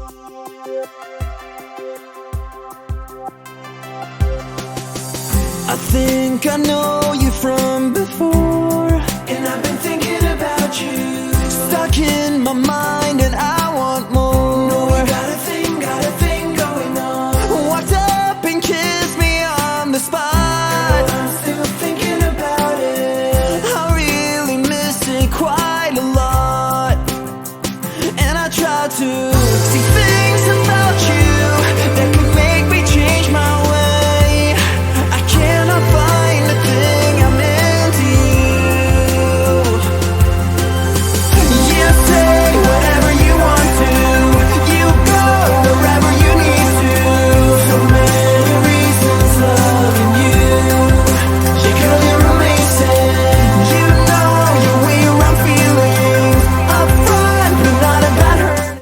I think I know you from before, and I've been thinking about you. Stuck in my mind and I want more. No, we got a thing going on. Walked up and kissed me on the spot. I'm still thinking about it. I really miss it quite a lot, and I try to see